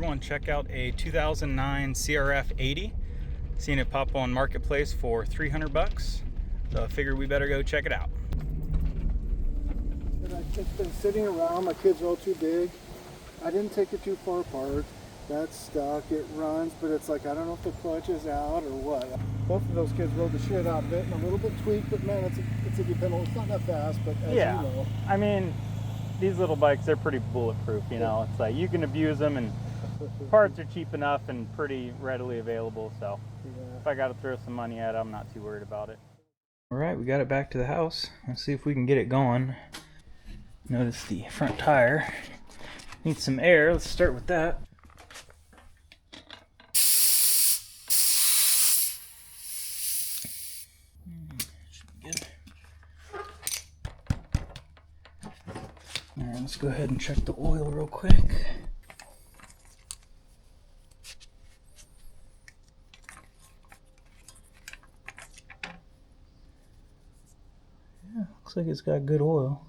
want to check out a 2009 CRF 80. Seen it pop on Marketplace for 300 bucks. So I figured we better go check it out. It's been sitting around. My kids roll too big. I didn't take it too far apart. That's stuck. It runs, but it's like, I don't know if the clutch is out or what. Both of those kids rode the shit out of it and a little bit tweaked, but man, it's a dependable. It's not that fast, but as you know. I mean, these little bikes, they're pretty bulletproof, you know. It's like you can abuse them, and parts are cheap enough and pretty readily available, so if I got to throw some money at it, I'm not too worried about it. Alright, we got it back to the house. Let's see if we can get it going. Notice the front tire needs some air. Let's start with that. Should be good. Alright, let's go ahead and check the oil real quick. Yeah, looks like it's got good oil.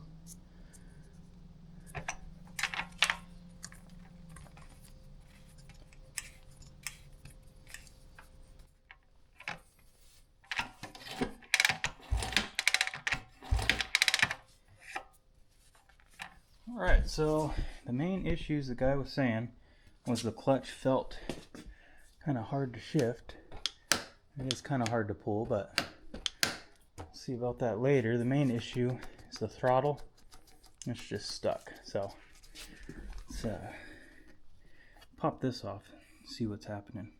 Alright, so the main issues the guy was saying was the clutch felt kind of hard to shift. It is kind of hard to pull, but we'll see about that later. The main issue is the throttle. It's just stuck. So let's pop this off and see what's happening.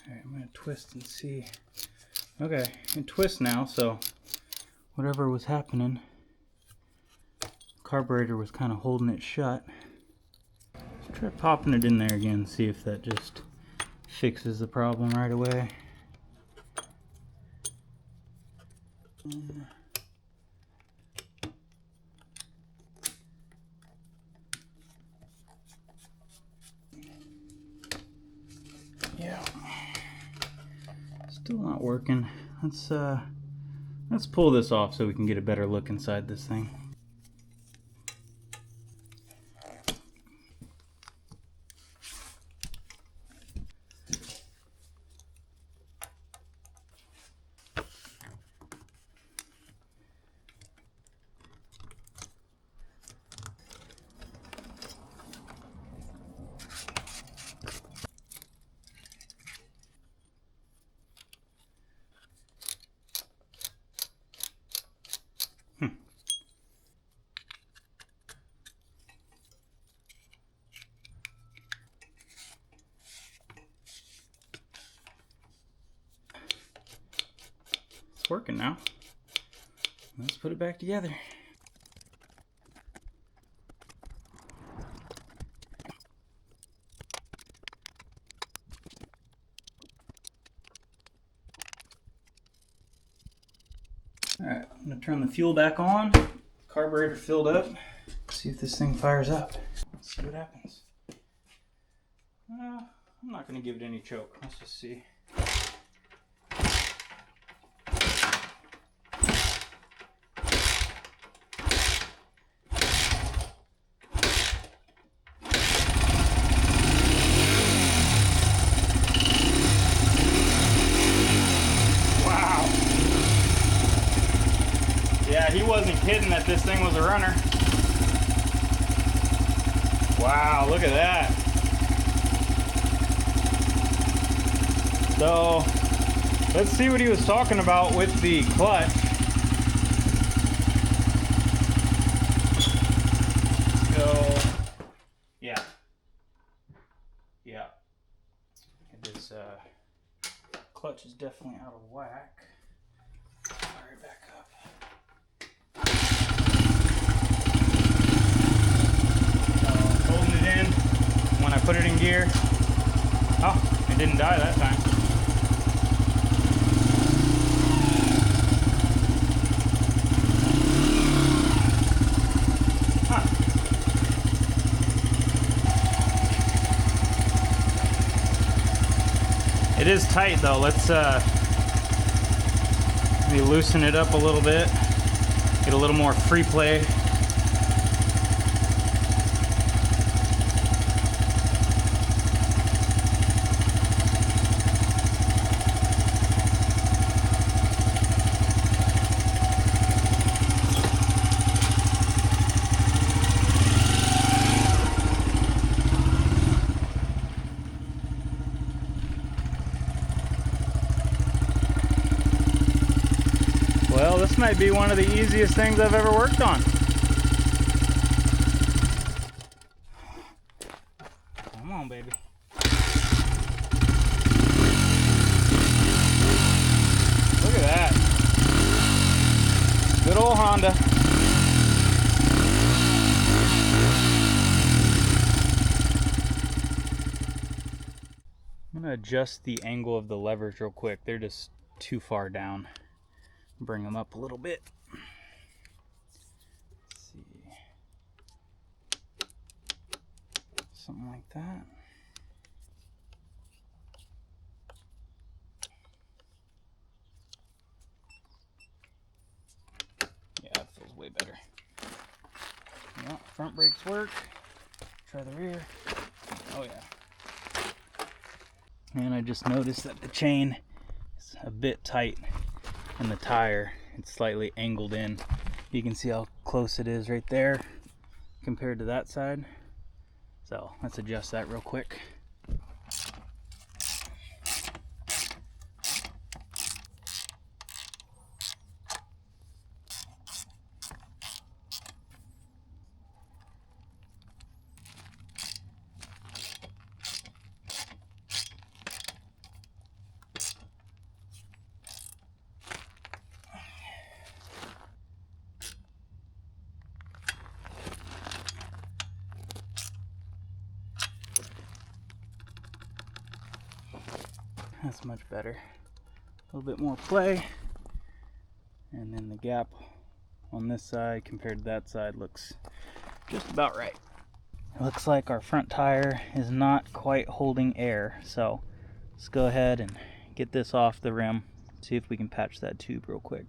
Alright, I'm going to twist and see. Okay, I can twist now, so whatever was happening, the carburetor was kind of holding it shut. Let's try popping it in there again, see if that just fixes the problem right away. Yeah, still not working. Let's pull this off so we can get a better look inside this thing. It's working now. Let's put it back together. Alright, I'm going to turn the fuel back on. Carburetor filled up. See if this thing fires up. Let's see what happens. I'm not going to give it any choke. Let's just see. Yeah, he wasn't kidding that this thing was a runner. Wow, look at that. So, let's see what he was talking about with the clutch. So, yeah. This clutch is definitely out of whack. Fire it back up. Holding it in when I put it in gear. Oh, it didn't die that time. Huh. It is tight though. Let's maybe loosen it up a little bit. Get a little more free play. Well, this might be one of the easiest things I've ever worked on. Come on, baby. Look at that. Good old Honda. I'm gonna adjust the angle of the levers real quick. They're just too far down. Bring them up a little bit. Let's see. Something like that. Yeah, that feels way better. Yeah, front brakes work. Try the rear. Oh yeah. And I just noticed that the chain is a bit tight and the tire, it's slightly angled in. You can see how close it is right there compared to that side. So let's adjust that real quick. That's much better. A little bit more play. And then the gap on this side compared to that side looks just about right. It looks like our front tire is not quite holding air. So let's go ahead and get this off the rim. See if we can patch that tube real quick.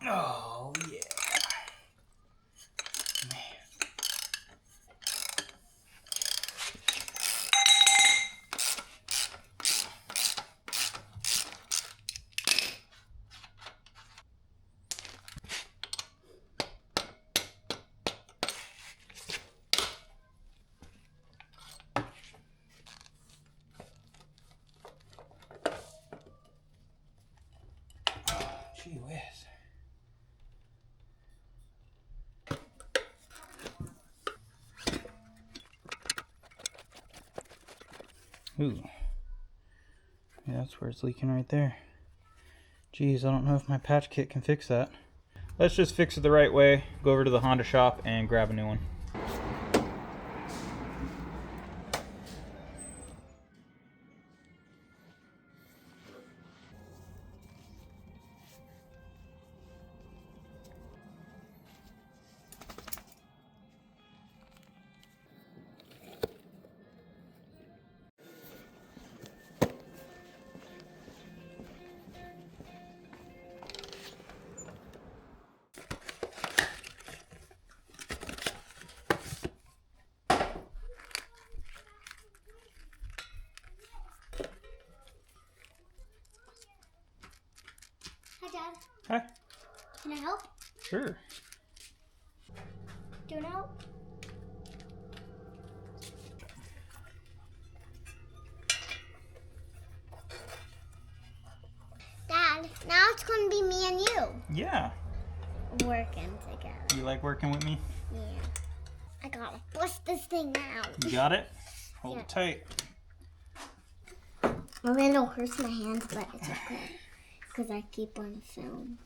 Oh yeah. Man. Gee whiz. Ooh. Yeah, that's where it's leaking right there. Geez, I don't know if my patch kit can fix that. Let's just fix it the right way. Go over to the Honda shop and grab a new one. Hi, Dad. Hi. Can I help? Sure. Do you want to help? Dad, now it's going to be me and you Yeah. working together. You like working with me? Yeah. I gotta bust this thing out. You got it? Hold Yeah. it tight. Maybe it'll hurt my hands, but it's okay. because I keep on the film.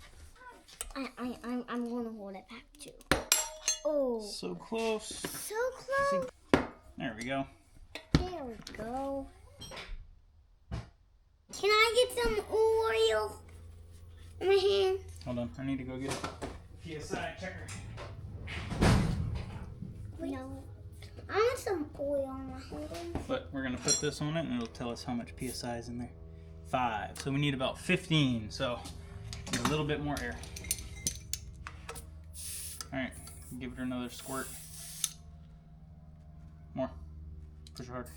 I'm gonna hold it back too. Oh, So close. so close. There we go. There we go. Can I get some oil on my hand? Hold on, I need to go get a PSI checker. No. I want some oil on my hand. But we're gonna put this on it and it'll tell us how much PSI is in there. 5. So we need about 15. So need a little bit more air. Alright, give it another squirt. More. Push it hard.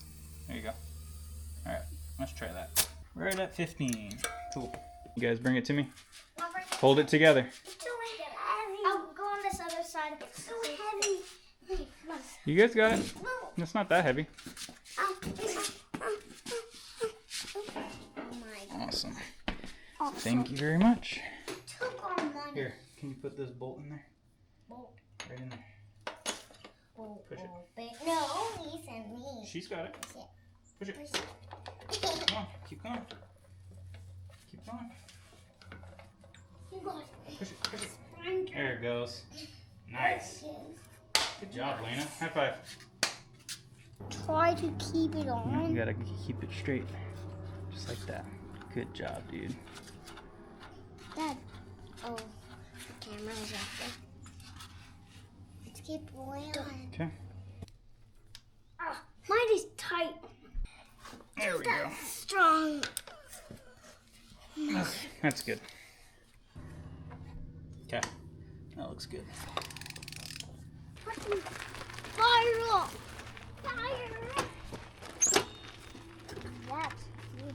There you go. Alright, let's try that. Right at 15. Cool. You guys bring it to me. Hold it together. It's so heavy. I'll go on this other side. It's so heavy. Hey, come on. You guys got it. No. It's not that heavy. Oh my Awesome. God. Thank you very much. Took our money. Here, can you put this bolt in there? Bolt. Right in there. Bolt. Push it. No, Lisa and me. She's got it. Push it. Push it. Come on, keep going. Keep going. You got it. Push it, push it. There it goes. Nice. Good job, Lena. High five. Try to keep it You on. gotta keep it straight. Just like that. Good job, dude. Dad. Oh, the camera is up there. Let's keep going on. Okay. Mine is tight. There we go. Strong. That's good. Okay. That looks good. Fire up! Fire up! That's good.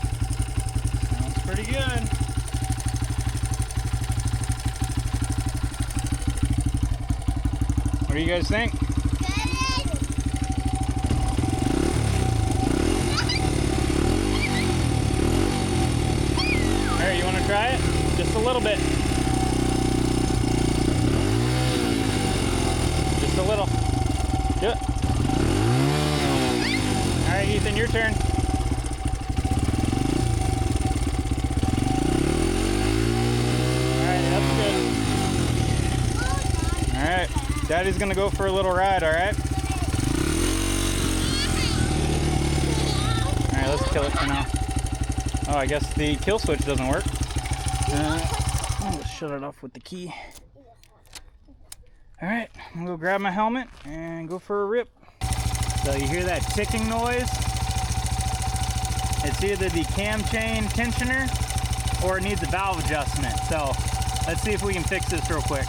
Sounds pretty good. What do you guys think? Alright, you want to try it? Just a little bit. Just a little. Do it. Alright, Ethan, your turn. Alright, that's good. Alright, Daddy's gonna go for a little ride, alright? Alright, let's kill it for now. Oh, I guess the kill switch doesn't work. I'll shut it off with the key. Alright, I'm gonna go grab my helmet and go for a rip. So you hear that ticking noise? It's either the cam chain tensioner or it needs a valve adjustment. So let's see if we can fix this real quick.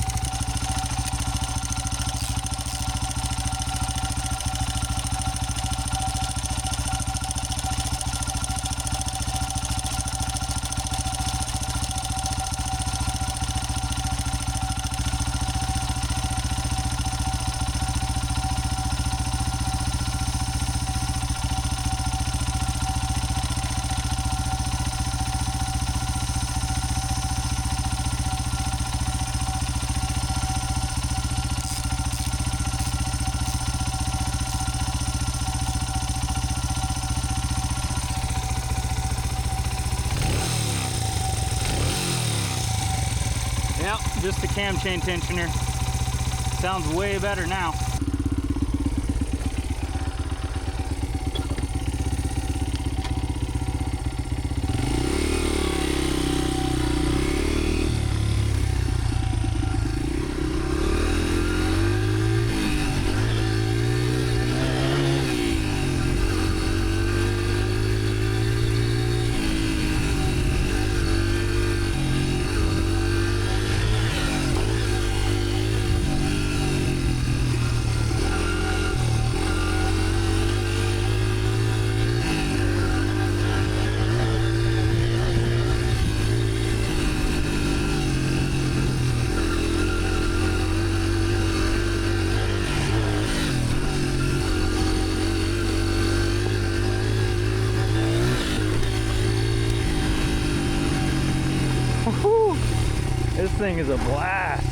Yep, just the cam chain tensioner. Sounds way better now. thing is a blast.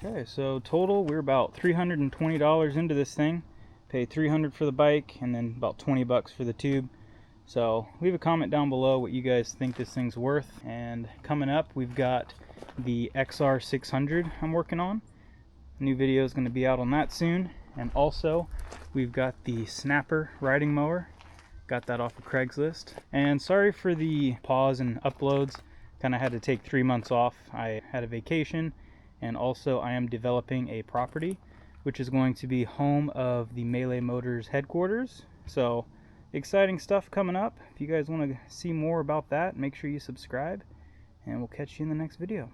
Okay, so total we're about $320 into this thing. Paid $300 for the bike and then about 20 bucks for the tube. So leave a comment down below what you guys think this thing's worth. And coming up, we've got the XR600 I'm working on. A new video is going to be out on that soon. And also we've got the Snapper riding mower. Got that off of Craigslist. And sorry for the pause and uploads. Kind of had to take 3 months off. I had a vacation, and also I am developing a property which is going to be home of the Melee Motors headquarters. So exciting stuff coming up. If you guys want to see more about that, make sure you subscribe, and we'll catch you in the next video.